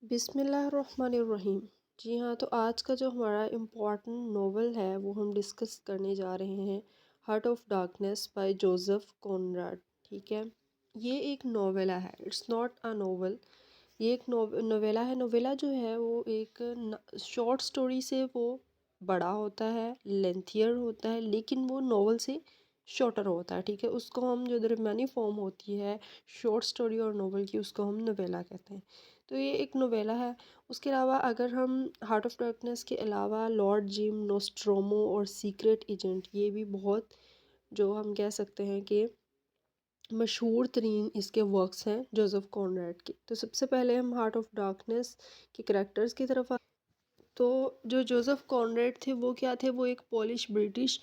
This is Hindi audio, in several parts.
बिस्मिल्लाहिर्रहमानिर्रहीम। जी हाँ, तो आज का जो हमारा इम्पोर्टेंट नोवेल है वो हम डिस्कस करने जा रहे हैं, Heart of darkness by Joseph Conrad. ठीक है, ये एक नोवेला है, इट्स नॉट अ नोवेल। ये एक नोवेला है। नोवेला जो है वो एक शॉर्ट स्टोरी से वो बड़ा होता है, लेंथियर होता है, लेकिन वो नोवेल से शॉर्टर होता है। ठीक है, उसको हम जो दरमियानी फॉर्म होती है शॉर्ट स्टोरी और नोवेल की, उसको हम नोवेला कहते हैं। तो ये एक नोवेला है। उसके अलावा अगर हम हार्ट ऑफ डार्कनेस के अलावा लॉर्ड जिम, नोस्ट्रोमो और सीक्रेट एजेंट, ये भी बहुत जो हम कह सकते हैं कि मशहूर तरीन इसके वर्क्स हैं जोसेफ कॉनरैड के। तो सबसे पहले हम हार्ट ऑफ डार्कनेस के करेक्टर्स की तरफ तो जो जोसेफ कॉनरैड थे वो क्या थे, वो एक पॉलिश ब्रिटिश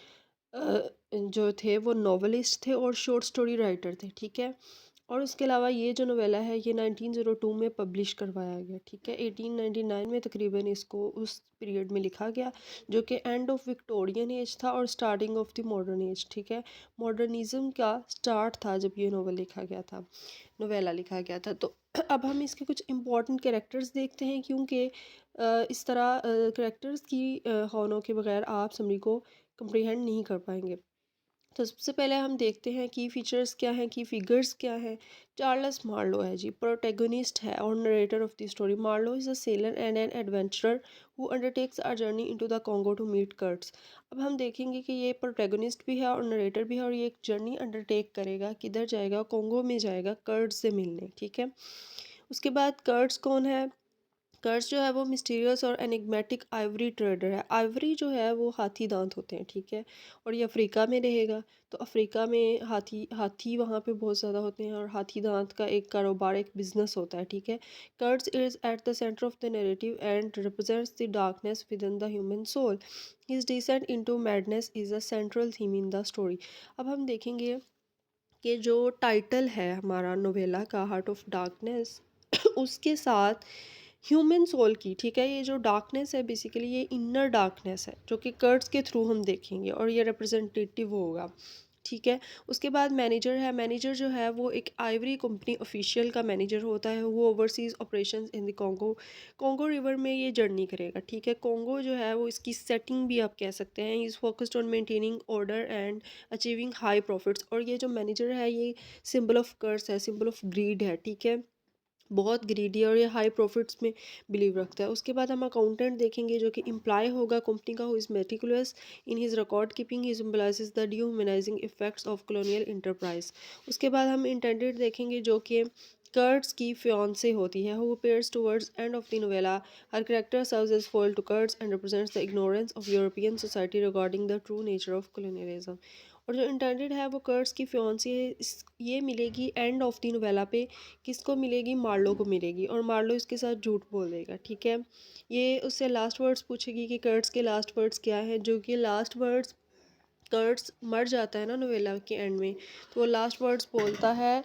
जो थे वो नॉवलिस्ट थे और शॉर्ट स्टोरी राइटर थे। ठीक है, और उसके अलावा ये जो नोवेला है ये 1902 में पब्लिश करवाया गया। ठीक है, 1899 में तकरीबन इसको उस पीरियड में लिखा गया, जो कि एंड ऑफ विक्टोरियन एज था और starting of the modern age. ठीक है, मॉडर्निज्म का स्टार्ट था जब ये नोवेल लिखा गया था, नोवेला लिखा गया था। तो अब हम इसके कुछ इंपॉर्टेंट कैरेक्टर्स देखते हैं, क्योंकि इस तरह कैरेक्टर्स की होनों के बगैर आप समरी को कंप्रीहेंड नहीं कर पाएंगे। तो सबसे पहले हम देखते हैं की फीचर्स क्या हैं, की फिगर्स क्या हैं। चार्ल्स मार्लो है जी, प्रोटैगनिस्ट है और narrator of the story. Marlow is a sailor and an adventurer who undertakes a journey into the Congo to meet Kurtz. अब हम देखेंगे कि ये प्रोटैगनिस्ट भी है और नरेटर भी है, और ये एक जर्नी अंडरटेक करेगा, किधर जाएगा, कॉन्गो में जाएगा कर्ट्स से मिलने। ठीक है, उसके बाद कर्ट्स कौन है। कर्स जो है वो मिस्टीरियस और एनिग्मेटिक आइवरी ट्रेडर है। आइवरी जो है वो हाथी दांत होते हैं। ठीक है, और ये अफ्रीका में रहेगा। तो अफ्रीका में हाथी हाथी वहाँ पे बहुत ज़्यादा होते हैं और हाथी दांत का एक कारोबार, एक बिजनेस होता है। ठीक है, Kurtz is at the centre of the narrative and represents the darkness within the human soul. His descent into madness is a central theme in the story. अब हम देखेंगे कि जो टाइटल है हमारा नोवेला का, हार्ट ऑफ डार्कनेस, उसके साथ ह्यूमन सोल की, ठीक है, ये जो डार्कनेस है बेसिकली ये इनर डार्कनेस है जो कि कर्ड्स के थ्रू हम देखेंगे और ये रिप्रेजेंटेटिव होगा। ठीक है, उसके बाद मैनेजर है। मैनेजर जो है वो एक आइवरी कंपनी ऑफिशियल का मैनेजर होता है, वो overseas operations in the Congo, Congo river में ये जर्नी करेगा। ठीक है, कॉन्गो जो है वो इसकी सेटिंग भी आप कह सकते हैं। Is focused on maintaining order and achieving high profits. और ये जो मैनेजर है ये सिंबल ऑफ कर्स है, सिंबल ऑफ ग्रीड है। ठीक है, बहुत ग्रीडी है और ये हाई प्रॉफिट्स में बिलीव रखता है। उसके बाद हम अकाउंटेंट देखेंगे जो कि इम्प्लॉय होगा कंपनी का, who is meticulous in his record keeping, he symbolizes the dehumanizing effects of colonial enterprise. उसके बाद हम इंटेंडेड देखेंगे जो कि कर्ट्स की फियांसे होती है, who appears towards end of the novella. Her character serves as fall to Kurtz and represents the ignorance of European society regarding the true nature of colonialism. और जो इंटेंडेड है वो कर्ट्स की फियांसी है। ये मिलेगी एंड ऑफ द नोवेला पे, किसको मिलेगी, मार्लो को मिलेगी, और मार्लो इसके साथ झूठ बोल देगा। ठीक है, ये उससे लास्ट वर्ड्स पूछेगी कि कर्ट्स के लास्ट वर्ड्स क्या हैं, जो कि लास्ट वर्ड्स, कर्ट्स मर जाता है ना नोवेला के एंड में, तो वो लास्ट वर्ड्स बोलता है।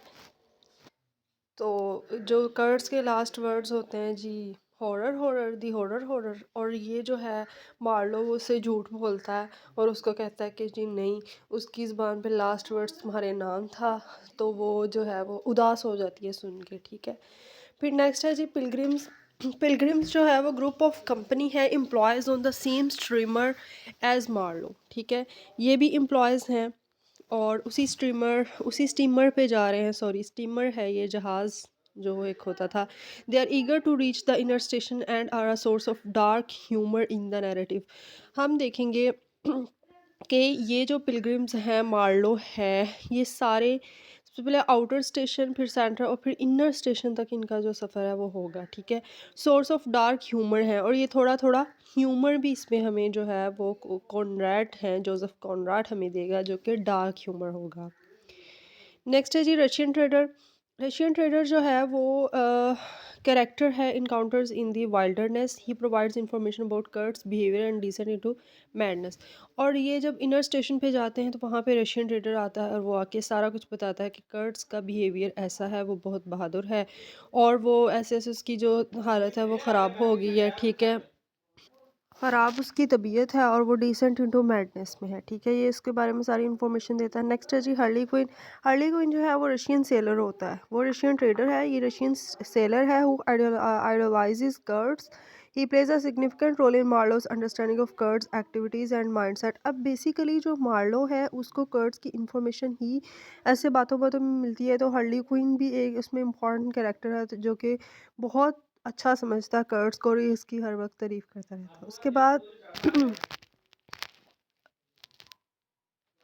तो जो कर्ट्स के लास्ट वर्ड्स होते हैं जी, हॉरर हॉरर दी हॉरर हॉरर। और ये जो है मार्लो वो उससे झूठ बोलता है और उसको कहता है कि जी नहीं, उसकी ज़बान पे लास्ट वर्ड्स तुम्हारे नाम था। तो वो जो है वो उदास हो जाती है सुन के। ठीक है, फिर नेक्स्ट है जी पिलग्रिम्स। पिलग्रिम्स जो है वो ग्रुप ऑफ कंपनी है, employees on the same streamer as Marlow. ठीक है, ये भी एम्प्लॉयज़ हैं और उसी स्टीमर पे जा रहे हैं। सॉरी, स्टीमर है ये जहाज़ जो एक होता था। They are eager to reach the inner station and are a source of dark humour in the narrative. हम देखेंगे कि ये जो पिलग्रिम्स हैं, मार्लो है, ये सारे सबसे पहले आउटर स्टेशन, फिर सेंटर और फिर इनर स्टेशन तक इनका जो सफ़र है वो होगा। ठीक है, सोर्स ऑफ डार्क ह्यूमर है और ये थोड़ा थोड़ा ह्यूमर भी इसमें हमें जो है वो कॉनरैड हैं, जोसेफ कॉनरैड हमें देगा, जो कि डार्क ह्यूमर होगा। नेक्स्ट है जी रशियन ट्रेडर। रशियन ट्रेडर जो है वो कैरेक्टर है encounters in the wilderness. He provides information about Kurtz behaviour and descent into madness. और ये जब इनर स्टेशन पे जाते हैं तो वहाँ पे रशियन ट्रेडर आता है और वो आके सारा कुछ बताता है कि कर्ट्स का बिहेवियर ऐसा है, वो बहुत बहादुर है और वो ऐसे ऐसे उसकी जो हालत है वो ख़राब हो गई है। ठीक है, ख़राब उसकी तबीयत है और वो डिसेंट इनटू मैडनेस में है, ठीक है। ये इसके बारे में सारी इन्फॉर्मेशन देता है। नेक्स्ट है जी हार्ली क्विन। हार्ली क्विन जो है वो रशियन सेलर होता है, वो रशियन ट्रेडर है, ये रशियन सेलर है who idolizes Kurtz. He plays a significant role in Marlow's understanding of Kurtz activities and mindset. अब बेसिकली जो मार्लो है उसको कर्ड्स की इन्फॉर्मेशन ही ऐसे बातों बातों में मिलती है, तो हार्ली क्विन भी एक उसमें इम्पॉर्टेंट कैरेक्टर है, जो कि बहुत अच्छा समझता है कर्ड्स को और ये इसकी हर वक्त तारीफ करता रहता है।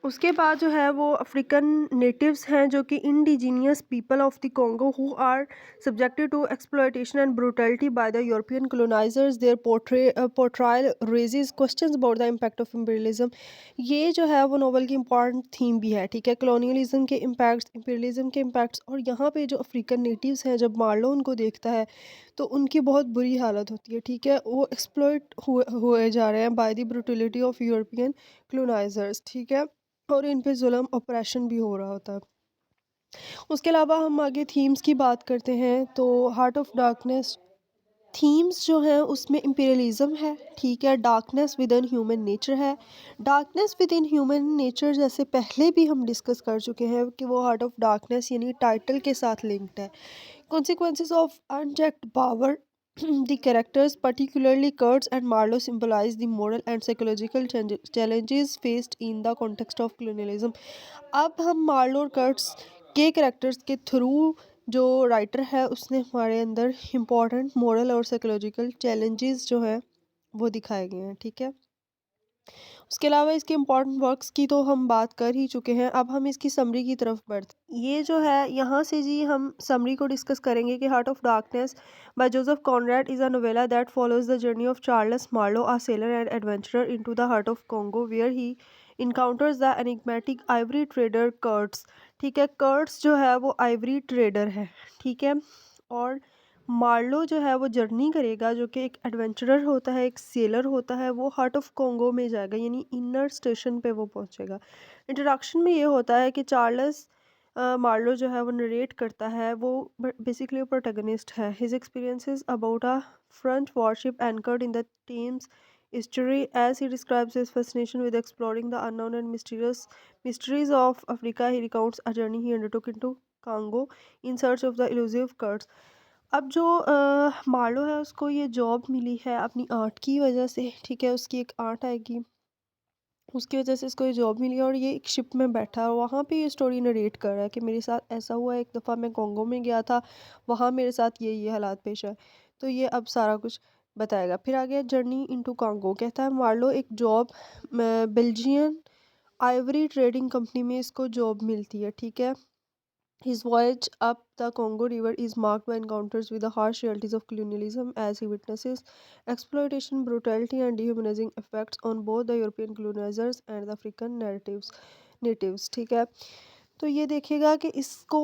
उसके बाद जो है वो अफ्रीकन नेटिव्स हैं, जो कि indigenous people of the Congo who are subjected to exploitation and brutality by the European colonizers. Their portrayal raises questions about the impact of imperialism. ये जो है वो नोवेल की इम्पॉर्टेंट थीम भी है, ठीक है। कॉलोनियलिज्म के इम्पैक्ट्स, imperialism के इम्पैक्ट्स, और यहाँ पे जो अफ्रीकन नेटिव्स हैं जब मार्लो उनको देखता है तो उनकी बहुत बुरी हालत होती है, ठीक है। वो एक्सप्लॉइट हुए जा रहे हैं by the brutality of European colonizers, ठीक है। और इन पे जुल्म ऑपरेशन भी हो रहा होता है। उसके अलावा हम आगे थीम्स की बात करते हैं तो हार्ट ऑफ डार्कनेस थीम्स जो हैं उसमें इंपीरियलिज्म है, ठीक है। Darkness within human nature है। Darkness within human nature जैसे पहले भी हम डिस्कस कर चुके हैं कि वो हार्ट ऑफ डार्कनेस यानी टाइटल के साथ लिंक्ड है। Consequences of unchecked power. The characters, particularly Kurtz and Marlowe, symbolize the moral and psychological challenges faced in the context of colonialism. अब हम मार्लो और कर्ट्स के कैरेक्टर्स के थ्रू जो राइटर है उसने हमारे अंदर इम्पोर्टेंट मोरल और साइकोलॉजिकल चैलेंजेस जो है वो दिखाए गए हैं, ठीक है। उसके अलावा इसके इम्पॉर्टेंट वर्क्स की तो हम बात कर ही चुके हैं, अब हम इसकी समरी की तरफ बढ़ते हैं। ये जो है यहाँ से जी हम समरी को डिस्कस करेंगे कि heart of darkness by Joseph Conrad is a novella that follows the journey of Charles Marlow, a sailor and adventurer into the heart of Congo where he encounters the enigmatic ivory trader Kurtz, ठीक है। कर्ट्स जो है वो आइवरी ट्रेडर है, ठीक है। और मार्लो जो है वो जर्नी करेगा, जो कि एक एडवेंचरर होता है, एक सेलर होता है, वो हार्ट ऑफ कॉन्गो में जाएगा यानी इनर स्टेशन पे वो पहुंचेगा। इंट्रोडक्शन में ये होता है कि चार्ल्स मार्लो जो है वो नरेट करता है, वो बेसिकली प्रोटैगनिस्ट है। His experiences about a French warship anchored in the Thames estuary as he describes his fascination with exploring the unknown and mysterious mysteries of Africa. He recounts a journey he undertook into Congo in search of the elusive curse. अब जो मार्लो है उसको ये जॉब मिली है अपनी आर्ट की वजह से, ठीक है। उसकी एक आर्ट आएगी, उसकी वजह से इसको ये जॉब मिली और ये एक शिप में बैठा है, वहाँ पे ये स्टोरी नरेट कर रहा है कि मेरे साथ ऐसा हुआ, एक दफ़ा मैं कॉन्गो में गया था, वहाँ मेरे साथ ये हालात पेश आए। तो ये अब सारा कुछ बताएगा। फिर आगे जर्नी इनटू कॉन्गो, कहता है मार्लो एक job Belgian ivory trading company में इसको जॉब मिलती है, ठीक है। His voyage up the Congo River is marked by encounters with the harsh realities of colonialism as he witnesses exploitation, brutality, and dehumanizing effects on both the European colonizers and the African natives, ठीक है। तो ये देखेगा कि इसको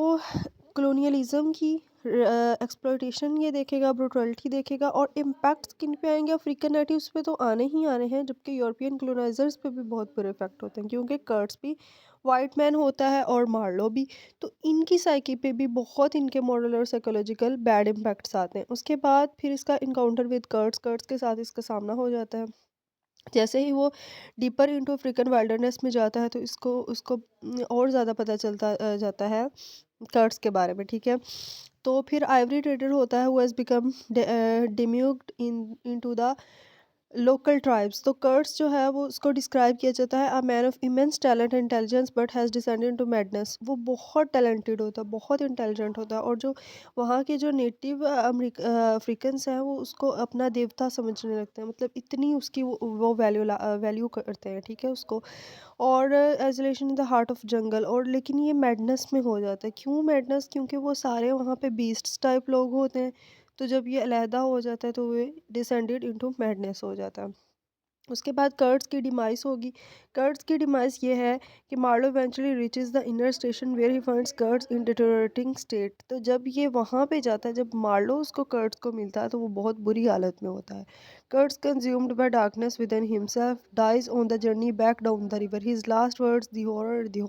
कलोनियलिज्म की एक्सप्लॉयटेशन ये देखेगा, ब्रूटलिटी देखेगा, और इम्पैक्ट्स किन पे आएंगे, अफ्रीकन नेटिव्स पे तो आने ही आने हैं, जबकि यूरोपियन कलोनाइजर्स पे भी बहुत बुरे इफेक्ट होते हैं क्योंकि कर्ट्स भी वाइट मैन होता है और मार्लो भी, तो इनकी साइकी पे भी बहुत इनके मॉरल और साइकोलॉजिकल बैड इम्पैक्ट्स आते हैं। उसके बाद फिर इसका इनकाउंटर विद कर्ट्स, कर्ट्स के साथ इसका सामना हो जाता है। जैसे ही वो डीपर इनटू अफ्रीकन वाइल्डरनेस में जाता है तो इसको उसको और ज़्यादा पता चलता जाता है कर्ट्स के बारे में, ठीक है। तो फिर आइवरी ट्रेडर होता है who has become demigod into the local tribes. तो कर्ट्स जो है वो उसको डिस्क्राइब किया जाता है a man of immense talent and intelligence but has descended into madness. वो बहुत टैलेंटेड होता है, बहुत इंटेलिजेंट होता है, और जो वहाँ के जो नेटिव अफ्रीकन्स हैं वो उसको अपना देवता समझने लगते हैं, मतलब इतनी उसकी वो वैल्यू करते हैं, ठीक है, उसको। और isolation in the heart of jungle, और लेकिन ये मैडनेस में हो जाता है। क्यों मैडनेस? क्योंकि वो सारे वहाँ पे बीस्ट्स टाइप लोग होते हैं, तो जब ये अलहदा हो जाता है तो वे डिसेंडेड इनटू मैडनेस हो जाता है। उसके बाद कर्ट्स की डिमाइस होगी। कर्ट्स की डिमाइस ये है कि Marlow eventually reaches the inner station where he finds Kurtz in deteriorating state. तो जब ये वहाँ पे जाता है, जब मार्लो उसको कर्ट्स को मिलता है तो वो बहुत बुरी हालत में होता है। Kurtz consumed by darkness within himself dies on the journey back down the river. His last words the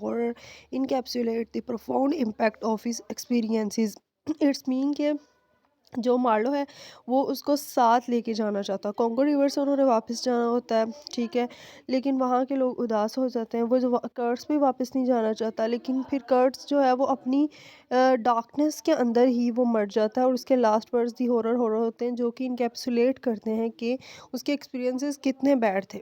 horror encapsulate the profound impact of his experiences. It's mean के जो मार्लो है वो उसको साथ लेके जाना चाहता है। कॉन्गो रिवर से उन्होंने वापस जाना होता है, ठीक है, लेकिन वहाँ के लोग उदास हो जाते हैं। वो जो कर्ट्स भी वापस नहीं जाना चाहता, लेकिन फिर कर्ट्स जो है वो अपनी डार्कनेस के अंदर ही वो मर जाता है, और उसके लास्ट वर्ड्स दी हॉरर हॉरर होते हैं जो कि इनकैप्सुलेट करते हैं कि उसके एक्सपीरियंसेस कितने बैड थे।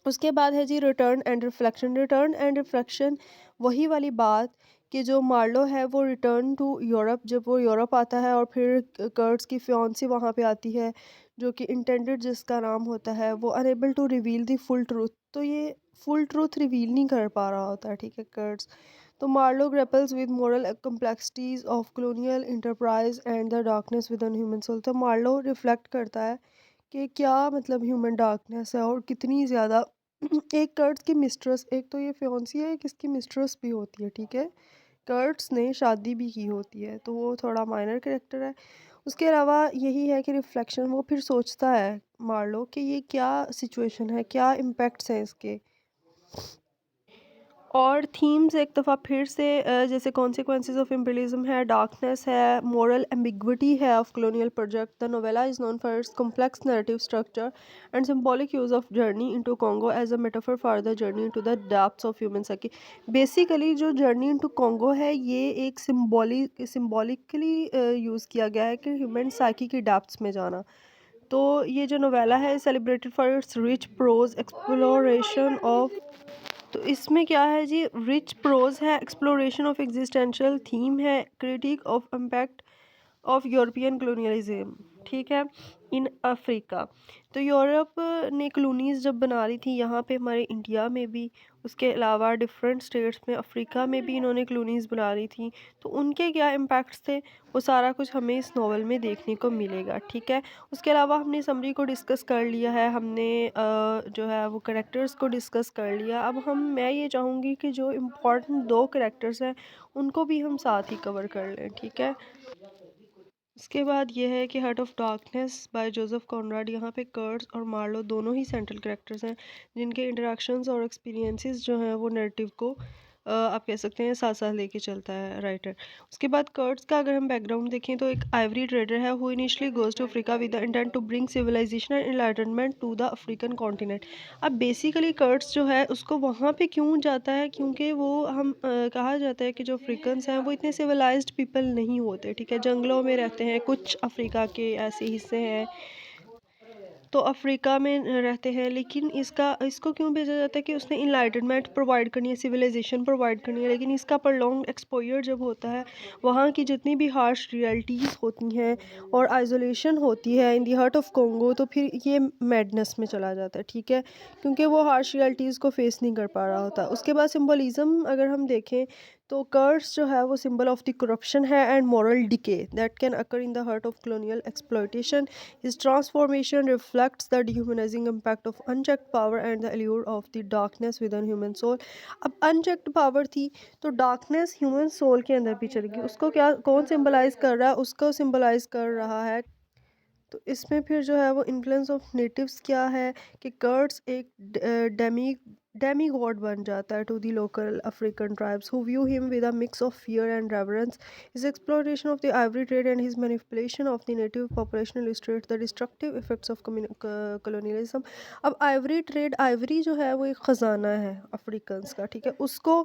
उसके बाद है जी return and reflection. Return and reflection वही वाली बात कि जो मार्लो है वो रिटर्न टू यूरोप, जब वो यूरोप आता है और फिर कर्ट्स की फियांसी वहाँ पे आती है, जो कि इंटेंडेड जिसका नाम होता है, वो unable to reveal the full truth. तो ये फुल ट्रूथ रिवील नहीं कर पा रहा होता है, ठीक है, कर्ट्स। तो Marlow grapples with moral complexities of colonial enterprise and the darkness within human soul. तो मार्लो रिफ्लेक्ट करता है कि क्या मतलब ह्यूमन डार्कनेस है और कितनी ज़्यादा एक कर्ट्स की मिस्ट्रेस, एक तो ये फियांसी है, एक इसकी मिस्ट्रेस भी होती है, ठीक है, कर्ट्स ने शादी भी की होती है, तो वो थोड़ा माइनर कैरेक्टर है। उसके अलावा यही है कि रिफ्लेक्शन, वो फिर सोचता है मार्लो कि ये क्या सिचुएशन है, क्या इम्पैक्ट्स हैं इसके। और थीम्स एक दफ़ा फिर से जैसे कॉन्सिक्वेंसेस ऑफ इम्पीरियलिज्म है, डार्कनेस है, मोरल एम्बिग्विटी है of colonial project. The novella is known for its complex narrative structure and symbolic use of journey into Congo as a metaphor for the journey into the depths of human psyche. Basically जो जर्नी इनटू कॉन्गो है ये एक सिंबॉलिकली यूज़ किया गया है कि ह्यूमन साइकी की डेप्थ्स में जाना। तो ये जो नोवेला है celebrated for its rich prose exploration of, तो इसमें क्या है जी, रिच प्रोज है, एक्सप्लोरेशन ऑफ एग्जिस्टेंशियल थीम है, critique of impact of European colonialism, ठीक है, इन अफ्रीका। तो यूरोप ने कॉलोनीज जब बना रही थी यहाँ पे हमारे इंडिया में भी, उसके अलावा डिफरेंट स्टेट्स में अफ्रीका में भी इन्होंने कॉलोनीज बना रही थी, तो उनके क्या इम्पैक्ट्स थे वो सारा कुछ हमें इस नावल में देखने को मिलेगा, ठीक है। उसके अलावा हमने समरी को डिस्कस कर लिया है, हमने जो है वो करेक्टर्स को डिस्कस कर लिया। अब मैं ये चाहूँगी कि जो इम्पोर्टेंट दो करेक्टर्स हैं उनको भी हम साथ ही कवर कर लें, ठीक है। उसके बाद ये है कि heart of darkness by Joseph Conrad. यहाँ पे कर्ट्स और मार्लो दोनों ही सेंट्रल कैरेक्टर्स हैं जिनके इंटरेक्शंस और एक्सपीरियंसेस जो हैं वो नैरेटिव को आप कह सकते हैं साथ साथ लेके चलता है राइटर। उसके बाद कर्ट्स का अगर हम बैकग्राउंड देखें तो एक आइवरी ट्रेडर है who initially goes to Africa with the intent to bring civilization and enlightenment to the African continent. अब बेसिकली कर्ट्स जो है उसको वहाँ पे क्यों जाता है, क्योंकि वो कहा जाता है कि जो अफ्रीकन्स हैं वो इतने सिविलाइज्ड पीपल नहीं होते, ठीक है, जंगलों में रहते हैं, कुछ अफ्रीका के ऐसे हिस्से हैं तो अफ्रीका में रहते हैं, लेकिन इसको क्यों भेजा जाता है कि उसने इनलाइटनमेंट प्रोवाइड करनी है, सिविलाइजेशन प्रोवाइड करनी है, लेकिन इसका प्रलॉन्ग एक्सपोजर जब होता है, वहाँ की जितनी भी हार्श रियलिटीज़ होती हैं और आइसोलेशन होती है इन दी हार्ट ऑफ कॉन्गो, तो फिर ये मैडनेस में चला जाता है, ठीक है, क्योंकि वो हार्श रियलिटीज़ को फेस नहीं कर पा रहा होता। उसके बाद सिम्बोलिज़म अगर हम देखें तो कर्स जो है वो सिंबल ऑफ द करप्शन है and moral decay that can occur in the heart of colonial exploitation. His transformation reflects the dehumanizing impact of unchecked power and the allure of the darkness within human soul। अब अनचेक्ड पावर थी तो डार्कनेस ह्यूमन सोल के अंदर भी चली गई, उसको क्या कौन सिंबलाइज कर रहा है, उसको सिंबलाइज कर रहा है। तो इसमें फिर जो है वो इन्फ्लुएंस ऑफ नेटिव्स क्या है कि कर्ड्स एक डेमी डेमी गॉड बन जाता है to the local African tribes who view him with a mix of fear and reverence. His exploration of the ivory trade and his manipulation of the native population illustrate the destructive effects of colonialism. अब आइवरी ट्रेड, आइवरी जो है वो एक ख़जाना है अफ्रीकन्स का, ठीक है, उसको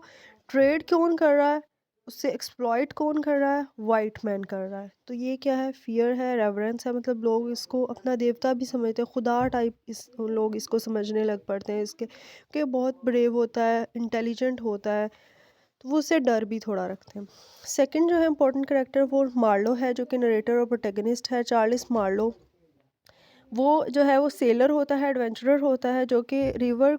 ट्रेड कौन कर रहा है, उससे एक्सप्लॉइट कौन कर रहा है, वाइट मैन कर रहा है। तो ये क्या है, फियर है, रेवरेंस है, मतलब लोग इसको अपना देवता भी समझते हैं, खुदा टाइप लोग इसको समझने लग पड़ते हैं इसके कि बहुत ब्रेव होता है, इंटेलिजेंट होता है, तो वो उससे डर भी थोड़ा रखते हैं। सेकंड जो है इंपॉर्टेंट करेक्टर वो मार्लो है, जो कि नरेटर और प्रोटेगनिस्ट है, चार्ल्स मार्लो। वो जो है वो सेलर होता है, एडवेंचरर होता है, जो कि river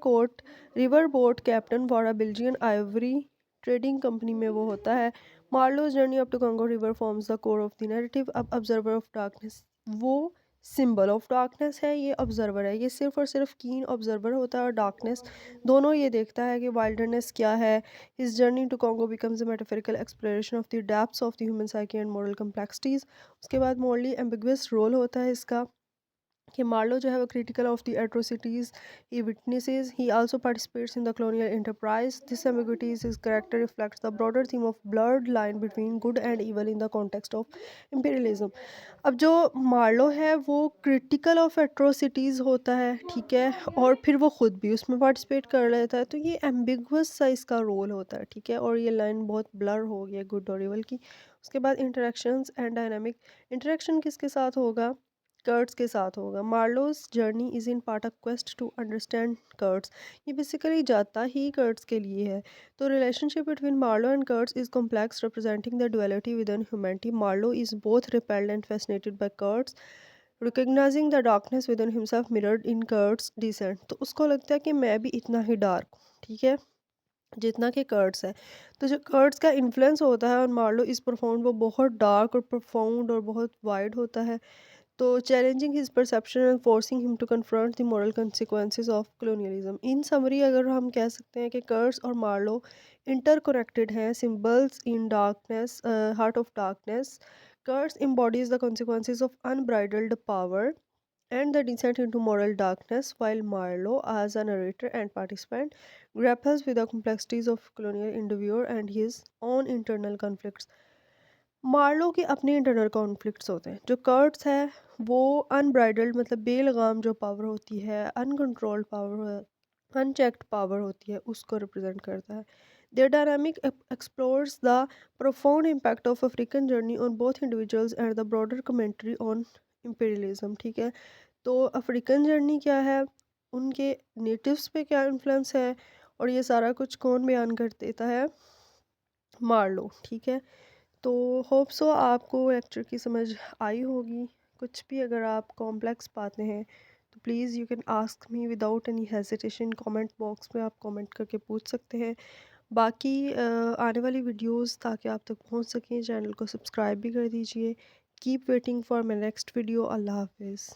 boat captain for a Belgian ivory trading company में वो होता है। Marlow's journey up to Congo river forms the core of the narrative. अब ऑब्जर्वर ऑफ डार्कनेस, वो सिंबल ऑफ डार्कनेस है, ये ऑब्जर्वर है, ये सिर्फ और सिर्फ कीन ऑब्जर्वर होता है और डार्कनेस दोनों ये देखता है कि वाइल्डरनेस क्या है। His journey to Congo becomes a metaphorical exploration of the depths of the human psyche and moral complexities. उसके बाद मोरली एम्बिगुअस रोल होता है इसका, कि मार्लो जो है वो critical of the atrocities he witnesses he also participates in the colonial enterprise this ambiguities his character reflects the broader theme of blurred line between good and evil in the context of imperialism. अब जो मार्लो है वो क्रिटिकल ऑफ एट्रोसिटीज़ होता है, ठीक है, और फिर वो खुद भी उसमें पार्टिसिपेट कर लेता है, तो ये एम्बिगुअस सा इसका रोल होता है, ठीक है, और ये लाइन बहुत ब्लर हो गई है गुड और इवल की। उसके बाद इंटरेक्शंस एंड डायनामिक। इंटरेक्शन किसके साथ होगा? कर्ट्स के साथ होगा। Marlow's journey is in part a quest to understand Kurtz. ये बेसिकली जाता ही कर्ट्स के लिए है। तो relationship between Marlow and Kurtz is complex representing the duality within humanity. Marlow is both repelled and fascinated by Kurtz recognizing the darkness within himself mirrored in Kurtz descent. तो उसको लगता है कि मैं भी इतना ही डार्क हूँ, ठीक है, जितना कि कर्ट्स है। तो जो कर्ट्स का इन्फ्लुएंस होता है और मार्लो इज़ प्रोफाउंड, वो बहुत डार्क और प्रोफाउंड और बहुत वाइड होता है। तो challenging his perception and forcing him to confront the moral consequences of colonialism। In summary अगर हम कह सकते हैं कि कर्स और मार्लो इंटरकनेक्टेड हैं, symbols in darkness, heart of darkness. Kurtz embodies the consequences of unbridled power and the descent into moral darkness, while Marlowe, as a narrator and participant, grapples with the complexities of colonial endeavor and his own internal conflicts। Marlow के अपने इंटरनल कॉन्फ्लिक्ट्स होते हैं। जो कर्ट्स है वो अनब्राइडल्ड मतलब बेलगाम जो पावर होती है, अनकंट्रोल्ड पावर, अनचेक्ड पावर होती है, उसको रिप्रेजेंट करता है। Their dynamic explores the profound impact of African journey on both individuals and the broader commentary on imperialism, ठीक है। तो अफ्रीकन जर्नी क्या है, उनके नेटिव्स पे क्या इन्फ्लुएंस है, और ये सारा कुछ कौन बयान कर देता है? मार्लो, ठीक है। तो होप सो आपको लेक्चर की समझ आई होगी। कुछ भी अगर आप कॉम्प्लेक्स पाते हैं तो please you can ask me without any hesitation. Comment box में आप कमेंट करके पूछ सकते हैं। बाकी आने वाली वीडियोस ताकि आप तक पहुंच सकें, चैनल को सब्सक्राइब भी कर दीजिए। Keep waiting for my next video. अल्लाह हाफिज़।